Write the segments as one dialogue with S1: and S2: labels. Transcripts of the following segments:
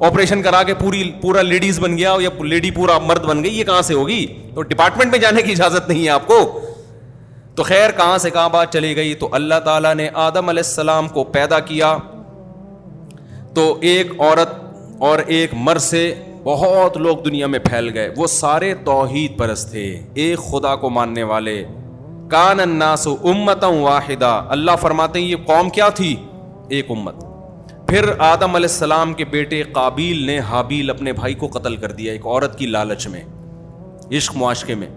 S1: Operation کرا کے پورا لیڈیز بن گیا یا لیڈی پورا مرد بن گئی, یہ کہاں سے ہوگی؟ تو ڈپارٹمنٹ میں جانے کی اجازت نہیں ہے آپ کو. تو خیر کہاں سے کہاں بات چلی گئی. تو اللہ تعالیٰ نے آدم علیہ السلام کو پیدا کیا تو ایک عورت اور ایک مرد سے بہت لوگ دنیا میں پھیل گئے. وہ سارے توحید پرست تھے, ایک خدا کو ماننے والے. کان الناس امتا واحدہ, اللہ فرماتے ہیں یہ قوم کیا تھی؟ ایک امت. پھر آدم علیہ السلام کے بیٹے قابیل نے حابیل اپنے بھائی کو قتل کر دیا ایک عورت کی لالچ میں, عشق معاشقے میں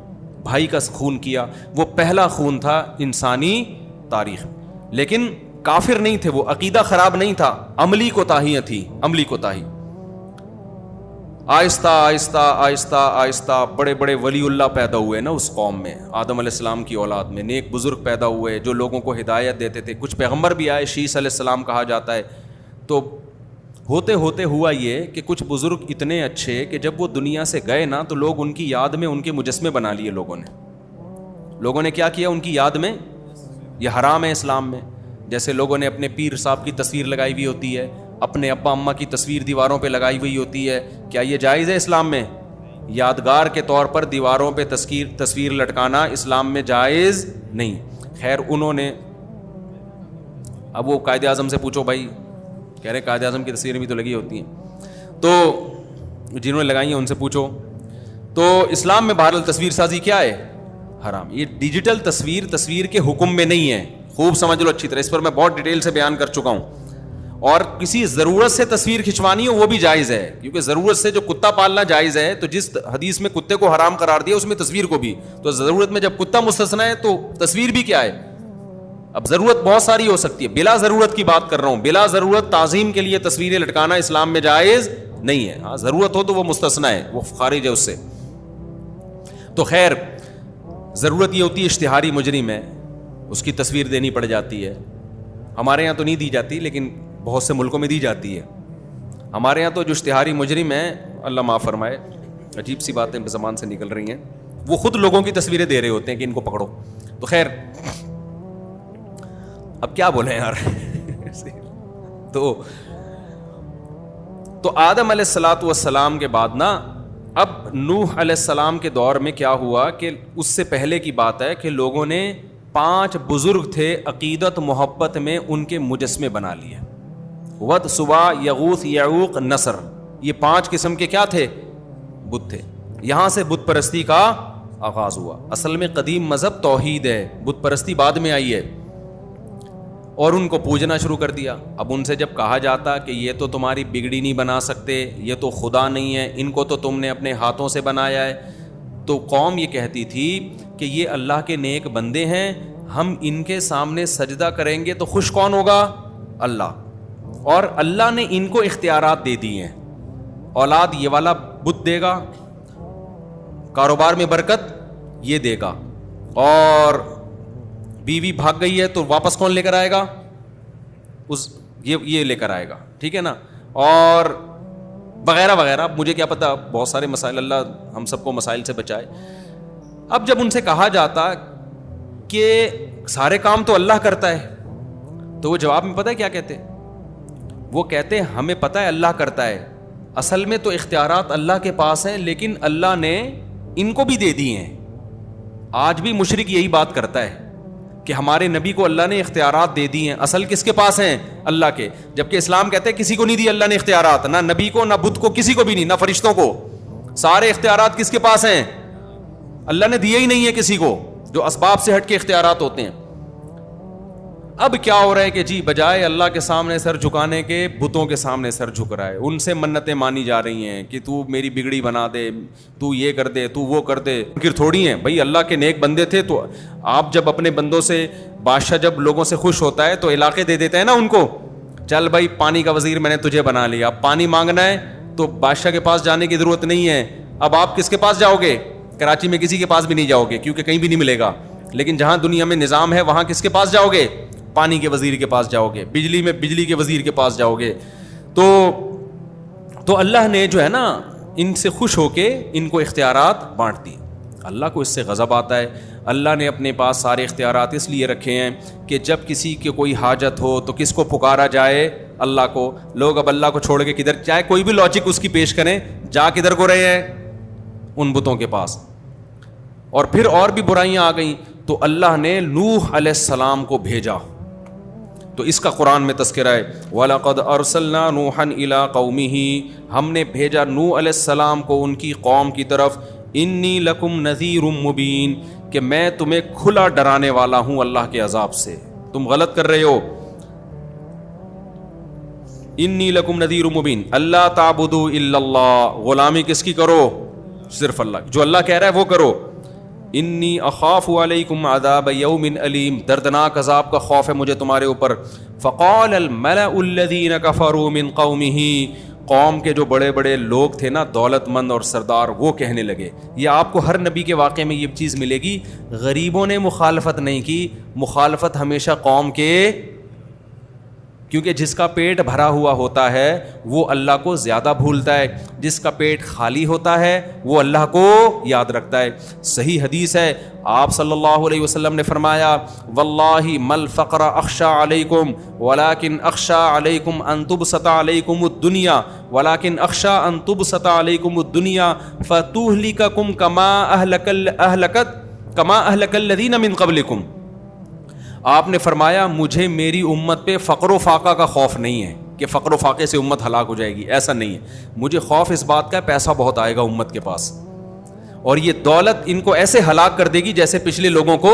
S1: بھائی کا خون کیا. وہ پہلا خون تھا انسانی تاریخ, لیکن کافر نہیں تھے وہ, عقیدہ خراب نہیں تھا, عملی کوتاہیاں تھیں, عملی کوتاہی. آہستہ آہستہ آہستہ آہستہ بڑے بڑے ولی اللہ پیدا ہوئے نا اس قوم میں, آدم علیہ السلام کی اولاد میں نیک بزرگ پیدا ہوئے جو لوگوں کو ہدایت دیتے تھے. کچھ پیغمبر بھی آئے, شیس علیہ السلام کہا جاتا ہے. تو ہوتے ہوتے ہوا یہ کہ کچھ بزرگ اتنے اچھے کہ جب وہ دنیا سے گئے نا تو لوگ ان کی یاد میں ان کے مجسمے بنا لیے. لوگوں نے کیا کیا ان کی یاد میں؟ یہ حرام ہے اسلام میں. جیسے لوگوں نے اپنے پیر صاحب کی تصویر لگائی ہوئی ہوتی ہے, اپنے ابا اماں کی تصویر دیواروں پہ لگائی ہوئی ہوتی ہے, کیا یہ جائز ہے اسلام میں؟ یادگار کے طور پر دیواروں پہ تصویر لٹکانا اسلام میں جائز نہیں. خیر انہوں نے, اب وہ قائد اعظم سے پوچھو بھائی, کہہ رہے قائد اعظم کی تصویریں بھی تو لگی ہوتی ہیں, تو جنہوں نے لگائی ہیں ان سے پوچھو. تو اسلام میں بہرحال تصویر سازی کیا ہے؟ حرام. یہ ڈیجیٹل تصویر کے حکم میں نہیں ہے, خوب سمجھ لو اچھی طرح, اس پر میں بہت ڈیٹیل سے بیان کر چکا ہوں. اور کسی ضرورت سے تصویر کھنچوانی ہو وہ بھی جائز ہے, کیونکہ ضرورت سے جو کتا پالنا جائز ہے, تو جس حدیث میں کتے کو حرام قرار دیا اس میں تصویر کو بھی, تو ضرورت میں جب کتا مستثنی ہے تو تصویر بھی کیا ہے؟ اب ضرورت بہت ساری ہو سکتی ہے, بلا ضرورت کی بات کر رہا ہوں, بلا ضرورت تعظیم کے لیے تصویریں لٹکانا اسلام میں جائز نہیں ہے. ہاں ضرورت ہو تو وہ مستثنی ہے, وہ خارج ہے اس سے. تو خیر ضرورت یہ ہوتی ہے اشتہاری مجرم ہے, اس کی تصویر دینی پڑ جاتی ہے. ہمارے یہاں تو نہیں دی جاتی لیکن بہت سے ملکوں میں دی جاتی ہے. ہمارے یہاں تو جو اشتہاری مجرم ہیں, اللہ معاف فرمائے, عجیب سی باتیں زبان سے نکل رہی ہیں, وہ خود لوگوں کی تصویریں دے رہے ہوتے ہیں کہ ان کو پکڑو. تو خیر اب کیا بولیں یار. تو آدم علیہ الصلوۃ والسلام کے بعد نا, اب نوح علیہ السلام کے دور میں کیا ہوا کہ اس سے پہلے کی بات ہے کہ لوگوں نے 5 بزرگ تھے عقیدت محبت میں ان کے مجسمے بنا لیے. ود, سوا, یغوث, یعوق, نصر, یہ 5 قسم کے کیا تھے؟ بت تھے. یہاں سے بت پرستی کا آغاز ہوا. اصل میں قدیم مذہب توحید ہے, بت پرستی بعد میں آئی ہے, اور ان کو پوجنا شروع کر دیا. اب ان سے جب کہا جاتا کہ یہ تو تمہاری بگڑی نہیں بنا سکتے, یہ تو خدا نہیں ہے, ان کو تو تم نے اپنے ہاتھوں سے بنایا ہے, تو قوم یہ کہتی تھی کہ یہ اللہ کے نیک بندے ہیں, ہم ان کے سامنے سجدہ کریں گے تو خوش کون ہوگا؟ اللہ. اور اللہ نے ان کو اختیارات دے دی ہیں, اولاد یہ والا بت دے گا, کاروبار میں برکت یہ دے گا, اور بیوی بھاگ گئی ہے تو واپس کون لے کر آئے گا؟ یہ لے کر آئے گا, ٹھیک ہے نا, اور وغیرہ وغیرہ. مجھے کیا پتا, بہت سارے مسائل, اللہ ہم سب کو مسائل سے بچائے. اب جب ان سے کہا جاتا کہ سارے کام تو اللہ کرتا ہے, تو وہ جواب میں پتہ ہے کیا کہتے؟ وہ کہتے ہمیں پتہ ہے اللہ کرتا ہے, اصل میں تو اختیارات اللہ کے پاس ہیں, لیکن اللہ نے ان کو بھی دے دی ہیں. آج بھی مشرک یہی بات کرتا ہے کہ ہمارے نبی کو اللہ نے اختیارات دے دی ہیں, اصل کس کے پاس ہیں؟ اللہ کے. جبکہ اسلام کہتے ہیں کسی کو نہیں دی اللہ نے اختیارات, نہ نبی کو, نہ بدھ کو, کسی کو بھی نہیں, نہ فرشتوں کو. سارے اختیارات کس کے پاس ہیں؟ اللہ نے دیے ہی نہیں ہے کسی کو, جو اسباب سے ہٹ کے اختیارات ہوتے ہیں. اب کیا ہو رہا ہے کہ جی بجائے اللہ کے سامنے سر جھکانے کے بتوں کے سامنے سر جھک رہا ہے, ان سے منتیں مانی جا رہی ہیں کہ تو میری بگڑی بنا دے, تو یہ کر دے, تو وہ کر دے. ممکن تھوڑی ہیں بھائی, اللہ کے نیک بندے تھے. تو آپ جب اپنے بندوں سے, بادشاہ جب لوگوں سے خوش ہوتا ہے تو علاقے دے دیتے ہیں نا ان کو, چل بھائی پانی کا وزیر میں نے تجھے بنا لیا, اب پانی مانگنا ہے تو بادشاہ کے پاس جانے کی ضرورت نہیں ہے. اب آپ کس کے پاس جاؤ گے؟ کراچی میں کسی کے پاس بھی نہیں جاؤ گے کیونکہ کہیں بھی نہیں ملے گا. لیکن جہاں دنیا میں نظام ہے وہاں کس کے پاس جاؤ گے؟ پانی کے وزیر کے پاس جاؤ گے, بجلی میں بجلی کے وزیر کے پاس جاؤ گے. تو اللہ نے جو ہے نا ان سے خوش ہو کے ان کو اختیارات بانٹ دی. اللہ کو اس سے غضب آتا ہے. اللہ نے اپنے پاس سارے اختیارات اس لیے رکھے ہیں کہ جب کسی کی کوئی حاجت ہو تو کس کو پکارا جائے؟ اللہ کو. لوگ اب اللہ کو چھوڑ کے کدھر، چاہے کوئی بھی لاجک اس کی پیش کریں، جا کدھر کو رہے ہیں؟ ان بتوں کے پاس. اور پھر اور بھی برائیاں آ گئیں تو اللہ نے نوح علیہ السلام کو بھیجا. تو اس کا قرآن میں تذکرہ ہے وَلَقَدْ أَرْسَلْنَا نُوحًا إِلَىٰ قَوْمِهِ، ہم نے بھیجا نوح علیہ السلام کو ان کی قوم کی طرف. انی لکم نذیر مبین، کہ میں تمہیں کھلا ڈرانے والا ہوں اللہ کے عذاب سے، تم غلط کر رہے ہو. انی لکم نذیر مبین اللہ تعبدوا الا اللہ، غلامی کس کی کرو؟ صرف اللہ. جو اللہ کہہ رہا ہے وہ کرو. انی اخاف علیکم عذاب یوم علیم، دردناک عذاب کا خوف ہے مجھے تمہارے اوپر. فقال الملأ الذین کفروا من قومہ، قوم کے جو بڑے بڑے لوگ تھے نا، دولت مند اور سردار، وہ کہنے لگے. یہ آپ کو ہر نبی کے واقعے میں یہ چیز ملے گی، غریبوں نے مخالفت نہیں کی، مخالفت ہمیشہ قوم کے، کیونکہ جس کا پیٹ بھرا ہوا ہوتا ہے وہ اللہ کو زیادہ بھولتا ہے، جس کا پیٹ خالی ہوتا ہے وہ اللہ کو یاد رکھتا ہے. صحیح حدیث ہے، آپ صلی اللہ علیہ وسلم نے فرمایا واللہ ما الفقر اخشى علیکم ولکن اخشى علیکم ان تبسط علیکم الدنیا ولکن اخشى ان تبسط علیکم الدنیا فتہلککم کما اہلک الذین من قبلکم. آپ نے فرمایا مجھے میری امت پہ فقر و فاقہ کا خوف نہیں ہے کہ فقر و فاقے سے امت ہلاک ہو جائے گی، ایسا نہیں ہے. مجھے خوف اس بات کا پیسہ بہت آئے گا امت کے پاس، اور یہ دولت ان کو ایسے ہلاک کر دے گی جیسے پچھلے لوگوں کو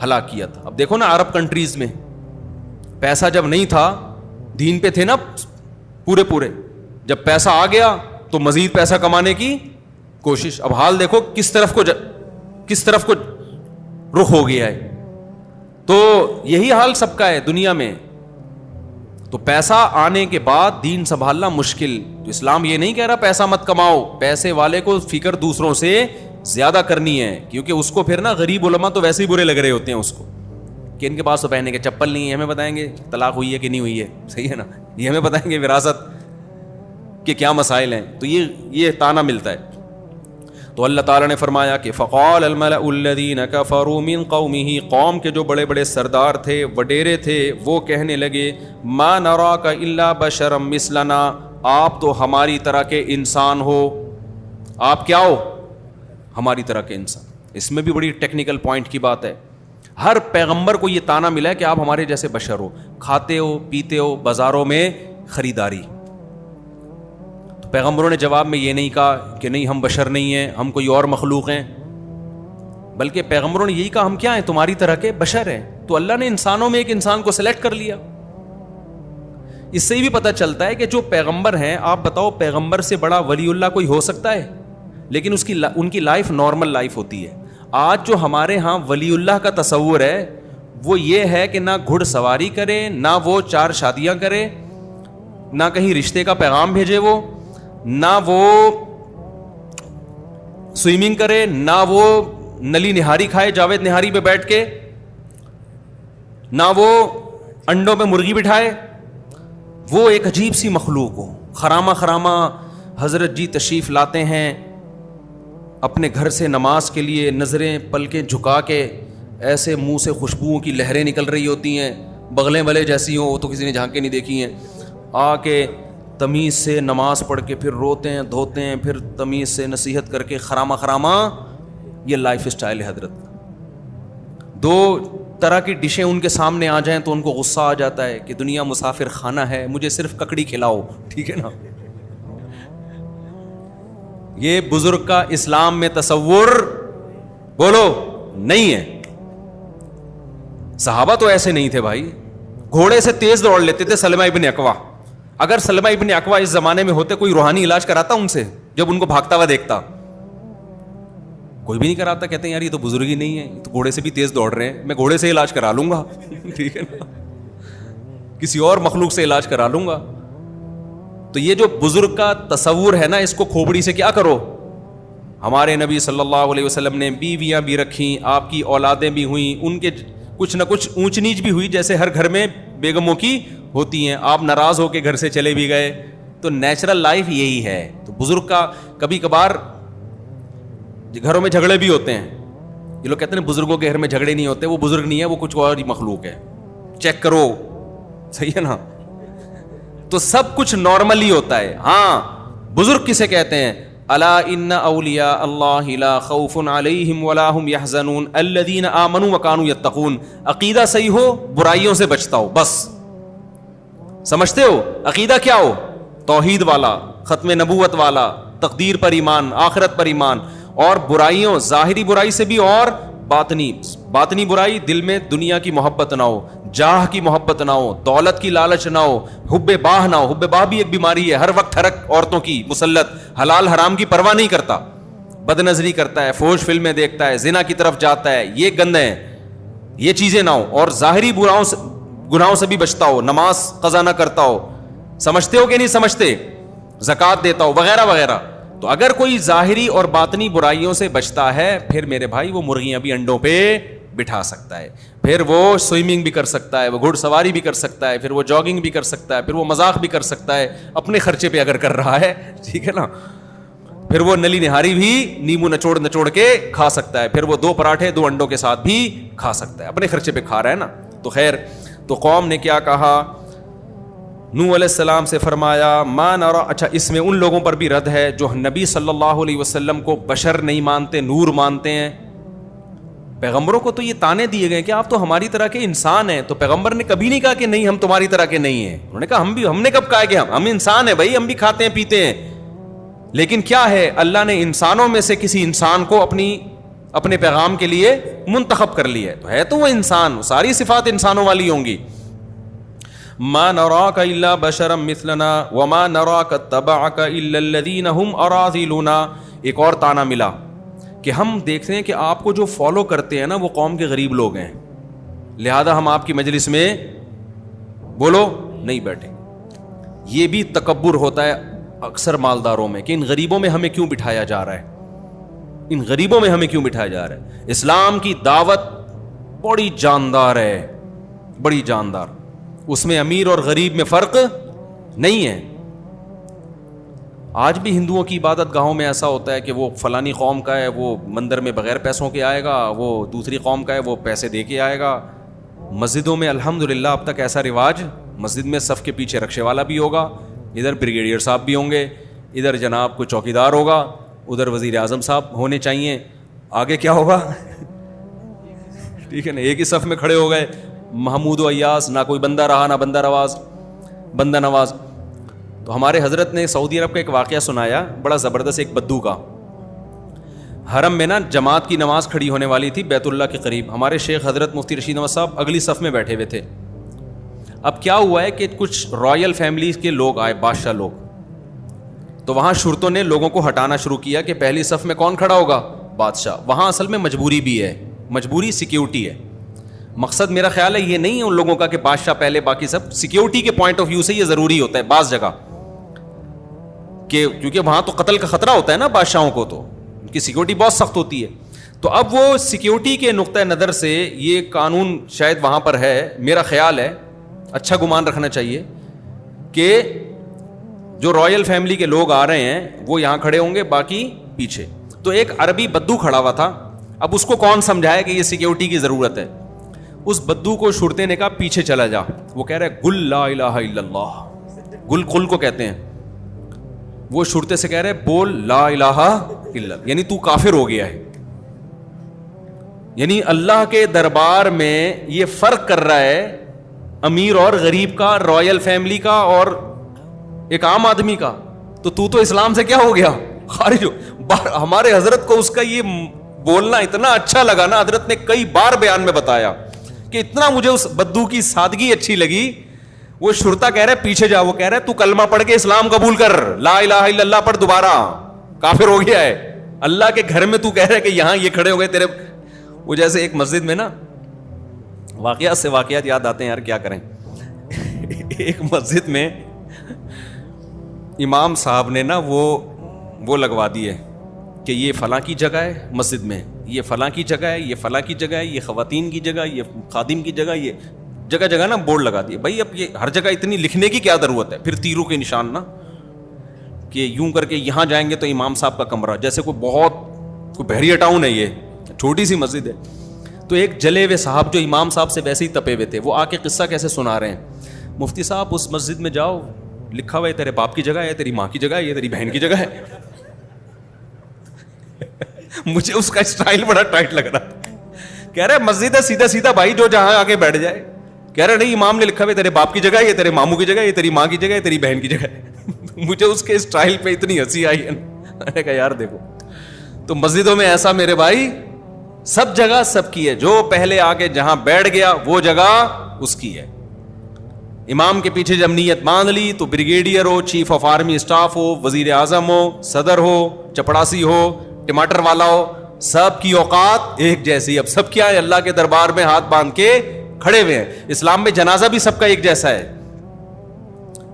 S1: ہلاک کیا تھا. اب دیکھو نا عرب کنٹریز میں پیسہ جب نہیں تھا، دین پہ تھے نا پورے، جب پیسہ آ گیا تو مزید پیسہ کمانے کی کوشش. اب حال دیکھو کس طرف کو رخ ہو گیا ہے. تو یہی حال سب کا ہے دنیا میں. تو پیسہ آنے کے بعد دین سنبھالنا مشکل. تو اسلام یہ نہیں کہہ رہا پیسہ مت کماؤ، پیسے والے کو فکر دوسروں سے زیادہ کرنی ہے، کیونکہ اس کو پھر نا غریب علماء تو ویسے ہی برے لگ رہے ہوتے ہیں اس کو، کہ ان کے پاس تو پہننے کے چپل نہیں ہے، ہمیں بتائیں گے طلاق ہوئی ہے کہ نہیں ہوئی ہے، صحیح ہے نا، یہ ہمیں بتائیں گے وراثت کے کیا مسائل ہیں. تو یہ تانا ملتا ہے. تو اللہ تعالیٰ نے فرمایا کہ فقال الملأ الذین کفروا من قومہ، قوم کے جو بڑے بڑے سردار تھے، وڈیرے تھے، وہ کہنے لگے ما نراک الا بشرا مثلنا، آپ تو ہماری طرح کے انسان ہو. آپ کیا ہو؟ ہماری طرح کے انسان. اس میں بھی بڑی ٹیکنیکل پوائنٹ کی بات ہے. ہر پیغمبر کو یہ تانا ملا ہے کہ آپ ہمارے جیسے بشر ہو، کھاتے ہو پیتے ہو، بازاروں میں خریداری. پیغمبروں نے جواب میں یہ نہیں کہا کہ نہیں ہم بشر نہیں ہیں، ہم کوئی اور مخلوق ہیں، بلکہ پیغمبروں نے یہی کہا ہم کیا ہیں؟ تمہاری طرح کے بشر ہیں. تو اللہ نے انسانوں میں ایک انسان کو سلیکٹ کر لیا. اس سے بھی پتہ چلتا ہے کہ جو پیغمبر ہیں، آپ بتاؤ پیغمبر سے بڑا ولی اللہ کوئی ہو سکتا ہے؟ لیکن ان کی لائف نارمل لائف ہوتی ہے. آج جو ہمارے ہاں ولی اللہ کا تصور ہے وہ یہ ہے کہ نہ گھڑ سواری کرے، نہ وہ 4 شادیاں کرے، نہ کہیں رشتے کا پیغام بھیجے، وہ نہ وہ سوئمنگ کرے، نہ وہ نلی نہاری کھائے جاوید نہاری پہ بیٹھ کے، نہ وہ انڈوں پہ مرغی بٹھائے. وہ ایک عجیب سی مخلوق ہو. خرامہ حضرت جی تشریف لاتے ہیں اپنے گھر سے نماز کے لیے، نظریں پلکیں جھکا کے، ایسے منہ سے خوشبوؤں کی لہریں نکل رہی ہوتی ہیں، بغلیں بلے جیسی ہوں، وہ تو کسی نے جھانک کے نہیں دیکھی ہیں. آ کے تمیز سے نماز پڑھ کے پھر روتے ہیں دھوتے ہیں، پھر تمیز سے نصیحت کر کے خرامہ. یہ لائف اسٹائل ہے حضرت. 2 طرح کی ڈشیں ان کے سامنے آ جائیں تو ان کو غصہ آ جاتا ہے کہ دنیا مسافر خانہ ہے، مجھے صرف ککڑی کھلاؤ، ٹھیک ہے نا. یہ بزرگ کا اسلام میں تصور بولو نہیں ہے. صحابہ تو ایسے نہیں تھے بھائی، گھوڑے سے تیز دوڑ لیتے تھے. سلمہ ابن اکوا، اگر سلمہ ابن اکوا اس زمانے میں ہوتے، کوئی روحانی علاج کراتا ان سے؟ جب ان کو بھاگتا ہوا دیکھتا کوئی بھی نہیں کراتا. کہتے ہیں یار یہ تو بزرگ ہی نہیں ہے، یہ تو گھوڑے سے بھی تیز دوڑ رہے ہیں، میں گھوڑے سے علاج کرا لوں گا ٹھیک ہے نا، کسی اور مخلوق سے علاج کرا لوں گا. تو یہ جو بزرگ کا تصور ہے نا، اس کو کھوپڑی سے کیا کرو. ہمارے نبی صلی اللہ علیہ وسلم نے بیویاں بھی رکھیں، آپ کی اولادیں بھی ہوئیں، ان کے کچھ نہ کچھ اونچ نیچ بھی ہوئی، جیسے ہر گھر میں بیگموں کی ہوتی ہیں. آپ ناراض ہو کے گھر سے چلے بھی گئے. تو نیچرل لائف یہی ہے. تو بزرگ کا کبھی کبھار گھروں میں جھگڑے بھی ہوتے ہیں. یہ لوگ کہتے ہیں بزرگوں کے گھر میں جھگڑے نہیں ہوتے, وہ بزرگ نہیں ہے, وہ کچھ اور ہی مخلوق ہے. چیک کرو, صحیح ہے نا. تو سب کچھ نارمل ہی ہوتا ہے. ہاں, بزرگ کسے کہتے ہیں؟ الا ان اولیاء اللہ لا خوف علیہم ولا هم يحزنون الذین آمنوا وکانوا یتقون. عقیدہ صحیح ہو, برائیوں سے بچتا ہو, بس. سمجھتے ہو عقیدہ کیا ہو؟ توحید والا, ختم نبوت والا, تقدیر پر ایمان, آخرت پر ایمان, اور برائیوں, ظاہری برائی سے بھی اور باطنی برائی, دل میں دنیا کی محبت نہ ہو, جاہ کی محبت نہ ہو, دولت کی لالچ نہ ہو, حب باہ نہ ہو. حب باہ بھی ایک بیماری ہے, ہر وقت ہرک عورتوں کی مسلط, حلال حرام کی پرواہ نہیں کرتا, بد نظری کرتا ہے, فوش فلمیں دیکھتا ہے, زنا کی طرف جاتا ہے, یہ گندے ہیں. یہ چیزیں نہ ہو, اور ظاہری گناہوں سے بھی بچتا ہو, نماز قضا نہ کرتا ہو, سمجھتے ہو کہ نہیں سمجھتے, زکوٰۃ دیتا ہو, وغیرہ وغیرہ. تو اگر کوئی ظاہری اور باطنی برائیوں سے بچتا ہے, پھر میرے بھائی وہ مرغیاں بھی انڈوں پہ بٹھا سکتا ہے, پھر وہ سوئمنگ بھی کر سکتا ہے, وہ گھڑ سواری بھی کر سکتا ہے, پھر وہ جاگنگ بھی کر سکتا ہے, پھر وہ مذاق بھی کر سکتا ہے اپنے خرچے پہ اگر کر رہا ہے, ٹھیک ہے نا. پھر وہ نلی نہاری بھی نیمبو نچوڑ کے کھا سکتا ہے, پھر وہ 2 پراٹھے 2 انڈوں کے ساتھ بھی کھا سکتا ہے, اپنے خرچے پہ کھا رہا ہے نا. تو خیر, تو قوم نے کیا کہا؟ نوح علیہ السلام سے فرمایا ما نرا. اچھا, اس میں ان لوگوں پر بھی رد ہے جو نبی صلی اللہ علیہ وسلم کو بشر نہیں مانتے, نور مانتے ہیں. پیغمبروں کو تو یہ تانے دیے گئے کہ آپ تو ہماری طرح کے انسان ہیں. تو پیغمبر نے کبھی نہیں کہا کہ نہیں ہم تمہاری طرح کے نہیں ہیں. انہوں نے کہا ہم نے کب کہا کہ ہم انسان ہیں بھائی, ہم بھی کھاتے ہیں پیتے ہیں. لیکن کیا ہے, اللہ نے انسانوں میں سے کسی انسان کو اپنے پیغام کے لیے منتخب کر لیا ہے تو وہ انسان, ساری صفات انسانوں والی ہوں گی. ما نراک الا بشرا مثلنا وما نراک اتبعک الا الذین هم اراذلنا. ایک اور تانا ملا کہ ہم دیکھتے ہیں کہ آپ کو جو فالو کرتے ہیں نا وہ قوم کے غریب لوگ ہیں, لہذا ہم آپ کی مجلس میں بولو نہیں بیٹھے. یہ بھی تکبر ہوتا ہے اکثر مالداروں میں کہ ان غریبوں میں ہمیں کیوں بٹھایا جا رہا ہے, ان غریبوں میں ہمیں کیوں بٹھایا جا رہا ہے. اسلام کی دعوت بڑی جاندار ہے, بڑی جاندار. اس میں امیر اور غریب میں فرق نہیں ہے. آج بھی ہندوؤں کی عبادت گاہوں میں ایسا ہوتا ہے کہ وہ فلانی قوم کا ہے, وہ مندر میں بغیر پیسوں کے آئے گا, وہ دوسری قوم کا ہے وہ پیسے دے کے آئے گا. مسجدوں میں الحمدللہ اب تک ایسا رواج, مسجد میں صف کے پیچھے رکشے والا بھی ہوگا, ادھر بریگیڈیئر صاحب بھی ہوں گے, ادھر جناب کو چوکیدار ہوگا, ادھر وزیر اعظم صاحب ہونے چاہیے, آگے کیا ہوگا ٹھیک ہے نا, ایک ہی صف میں کھڑے ہو گئے, محمود و ایاس, نہ کوئی بندہ رہا نہ بندہ نواز. تو ہمارے حضرت نے سعودی عرب کا ایک واقعہ سنایا بڑا زبردست, ایک بدو کا. حرم میں نا جماعت کی نماز کھڑی ہونے والی تھی بیت اللہ کے قریب, ہمارے شیخ حضرت مفتی رشید احمد صاحب اگلی صف میں بیٹھے ہوئے تھے. اب کیا ہوا ہے کہ کچھ رائل فیملیز کے لوگ آئے, بادشاہ لوگ, تو وہاں شرطوں نے لوگوں کو ہٹانا شروع کیا کہ پہلی صف میں کون کھڑا ہوگا؟ بادشاہ. وہاں اصل میں مجبوری بھی ہے, مجبوری سیکیورٹی ہے. مقصد میرا خیال ہے یہ نہیں ہے ان لوگوں کا کہ بادشاہ پہلے باقی سب, سیکیورٹی کے پوائنٹ آف ویو سے یہ ضروری ہوتا ہے بعض جگہ, کہ کیونکہ وہاں تو قتل کا خطرہ ہوتا ہے نا بادشاہوں کو, تو ان کی سیکیورٹی بہت سخت ہوتی ہے. تو اب وہ سیکیورٹی کے نقطہ نظر سے یہ قانون شاید وہاں پر ہے, میرا خیال ہے, اچھا گمان رکھنا چاہیے کہ جو رائل فیملی کے لوگ آ رہے ہیں وہ یہاں کھڑے ہوں گے, باقی پیچھے. تو ایک عربی بدو کھڑا ہوا تھا. اب اس کو کون سمجھایا کہ یہ سیکیورٹی کی ضرورت ہے؟ اس بدو کو شرطے نے کہا پیچھے چلا جا. وہ کہہ رہا ہے گل لا الہ الا اللہ, گل قل کو کہتے ہیں. وہ شرطے سے کہہ رہے بول لا الہ الا اللہ, یعنی تو کافر ہو گیا ہے. یعنی اللہ کے دربار میں یہ فرق کر رہا ہے امیر اور غریب کا, رائل فیملی کا اور ایک عام آدمی کا. تو اسلام سے کیا ہو گیا؟ خارج ہو. ہمارے حضرت کو اس کا یہ بولنا اتنا اچھا لگا نا, حضرت نے کئی بار بیان میں بتایا کہ اتنا مجھے اس بدو کی سادگی اچھی لگی. وہ شرطا کہہ رہے پیچھے جا, وہ کہہ رہے تو کلمہ پڑھ کے اسلام قبول کر, لا الہ الا اللہ پڑھ, دوبارہ کافر ہو گیا ہے. اللہ کے گھر میں تو کہہ رہے کہ یہاں یہ کھڑے ہو گئے تیرے. وہ جیسے ایک مسجد میں نا, واقعات سے واقعات یاد آتے ہیں یار, کیا کریں. ایک مسجد میں امام صاحب نے نا وہ لگوا دی ہے کہ یہ فلاں کی جگہ ہے مسجد میں, یہ فلاں کی جگہ ہے, یہ فلاں کی جگہ ہے, یہ خواتین کی جگہ, یہ خادم کی جگہ, یہ جگہ جگہ نا بورڈ لگا دیے. بھائی اب یہ ہر جگہ اتنی لکھنے کی کیا ضرورت ہے؟ پھر تیروں کے نشان نا, کہ یوں کر کے یہاں جائیں گے تو امام صاحب کا کمرہ, جیسے کوئی بہت کوئی بحریہ ٹاؤن ہے, یہ چھوٹی سی مسجد ہے. تو ایک جلے ہوئے صاحب جو امام صاحب سے ویسے ہی تپے ہوئے تھے, وہ آ کے قصہ کیسے سنا رہے ہیں, مفتی صاحب اس مسجد میں جاؤ, لکھا ہوا ہے تیرے باپ کی جگہ ہے, تیری ماں کی جگہ ہے, یہ تیری بہن کی جگہ ہے. مجھے اس کا اسٹائل بڑا ٹائٹ لگ رہا. کہہ رہے مسجد ہے سیدھا سیدھا بھائی, جو جہاں آ کے بیٹھ جائے. کہہ رہے نہیں, امام نے لکھا ہوا ہے تیرے باپ کی جگہ ہے, یہ تیرے ماموں کی جگہ ہے, یہ تیری ماں کی جگہ ہے, تیری بہن کی جگہ ہے. مجھے اس کے اسٹائل پہ اتنی ہنسی آئی ہے, میں نے کہا یار دیکھو, تو مسجدوں میں ایسا میرے بھائی سب جگہ سب کی ہے, جو پہلے آ کے جہاں بیٹھ گیا وہ جگہ اس کی ہے. امام کے پیچھے جب نیت باندھ لی تو بریگیڈیئر ہو, چیف آف آرمی اسٹاف ہو, وزیر اعظم ہو, صدر ہو, چپڑاسی ہو, ٹماٹر والا ہو, سب کی اوقات ایک جیسی. اب سب کیا ہے, اللہ کے دربار میں ہاتھ باندھ کے کھڑے ہوئے ہیں. اسلام میں جنازہ بھی سب کا ایک جیسا ہے.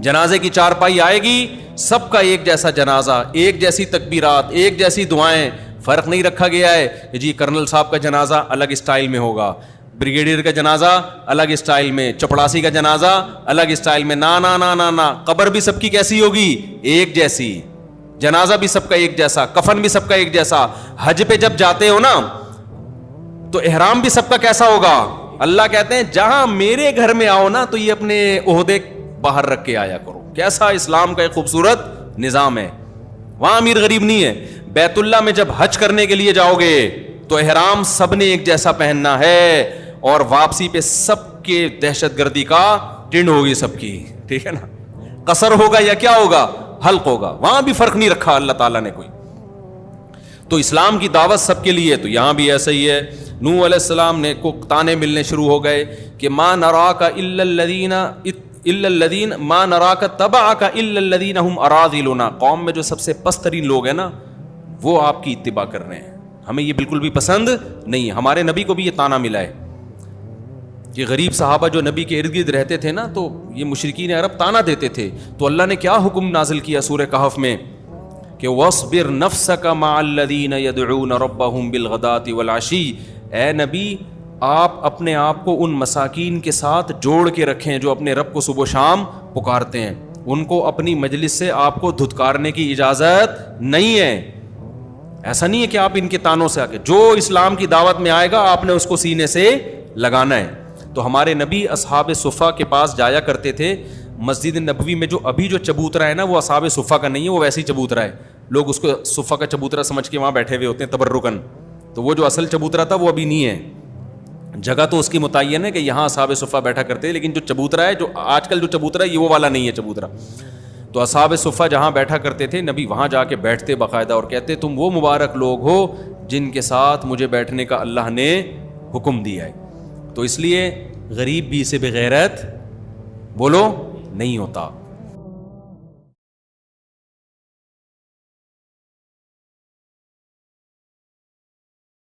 S1: جنازے کی چارپائی آئے گی, سب کا ایک جیسا جنازہ, ایک جیسی تکبیرات, ایک جیسی دعائیں. فرق نہیں رکھا گیا ہے کہ جی کرنل صاحب کا جنازہ الگ اسٹائل میں ہوگا, بریگیڈیئر کا جنازہ الگ اسٹائل میں, چپڑاسی کا جنازہ الگ اسٹائل میں. نا نا نا نا نا, قبر بھی سب کی کیسی ہوگی, ایک جیسی. جنازہ بھی سب کا ایک جیسا, کفن بھی سب کا ایک جیسا. حج پہ جب جاتے ہو نا تو احرام بھی سب کا کیسا ہوگا. اللہ کہتے ہیں جہاں میرے گھر میں آؤ نا تو یہ اپنے عہدے باہر رکھ کے آیا کرو. کیسا اسلام کا ایک خوبصورت نظام ہے. وہاں امیر غریب نہیں ہے. بیت اللہ میں جب حج کرنے کے لیے جاؤ گے تو احرام سب نے ایک جیسا پہننا ہے, اور واپسی پہ سب کے دہشت گردی کا ٹنڈ ہوگی سب کی, ٹھیک ہے نا. قصر ہوگا یا کیا ہوگا, حلق ہوگا. وہاں بھی فرق نہیں رکھا اللہ تعالیٰ نے کوئی. تو اسلام کی دعوت سب کے لیے, تو یہاں بھی ایسا ہی ہے. نوح علیہ السلام نے کو تانے ملنے شروع ہو گئے کہ ما نراک الا الذین ما نراک تبعک الا الذین هم اراذلنا. قوم میں جو سب سے پست ترین لوگ ہیں نا وہ آپ کی اتباع کر رہے ہیں, ہمیں یہ بالکل بھی پسند نہیں. ہمارے نبی کو بھی یہ تانا ملا ہے کہ غریب صحابہ جو نبی کے ارد گرد رہتے تھے نا تو یہ مشرکین عرب تانا دیتے تھے. تو اللہ نے کیا حکم نازل کیا سورہ کہف میں کہ وَاصْبِرْ نَفْسَكَ مَعَ الَّذِينَ يَدْعُونَ رَبَّهُمْ بِالْغَدَاةِ وَالْعَشِيِّ. اے نبی آپ اپنے آپ کو ان مساکین کے ساتھ جوڑ کے رکھیں جو اپنے رب کو صبح و شام پکارتے ہیں. ان کو اپنی مجلس سے آپ کو دھتکارنے کی اجازت نہیں ہے. ایسا نہیں ہے کہ آپ ان کے تانوں سے آ کے, جو اسلام کی دعوت میں آئے گا آپ نے اس کو سینے سے لگانا ہے. تو ہمارے نبی اصحاب صفہ کے پاس جایا کرتے تھے. مسجد نبوی میں جو ابھی جو چبوترا ہے نا وہ اصحاب صفہ کا نہیں ہے, وہ ویسے ہی چبوترا ہے. لوگ اس کو صفہ کا چبوترا سمجھ کے وہاں بیٹھے ہوئے ہوتے ہیں تبرکن. تو وہ جو اصل چبوترا تھا وہ ابھی نہیں ہے. جگہ تو اس کی متعین ہے کہ یہاں اصحاب صفہ بیٹھا کرتے ہیں, لیکن جو چبوترا ہے, جو آج کل جو چبوترا ہے یہ وہ والا نہیں ہے چبوترا. تو اصحاب صفہ جہاں بیٹھا کرتے تھے نبی وہاں جا کے بیٹھتے باقاعدہ اور کہتے تم وہ مبارک لوگ ہو جن کے ساتھ مجھے بیٹھنے کا اللہ نے حکم دیا ہے. تو اس لیے غریب بھی اسے بغیرت بولو نہیں ہوتا.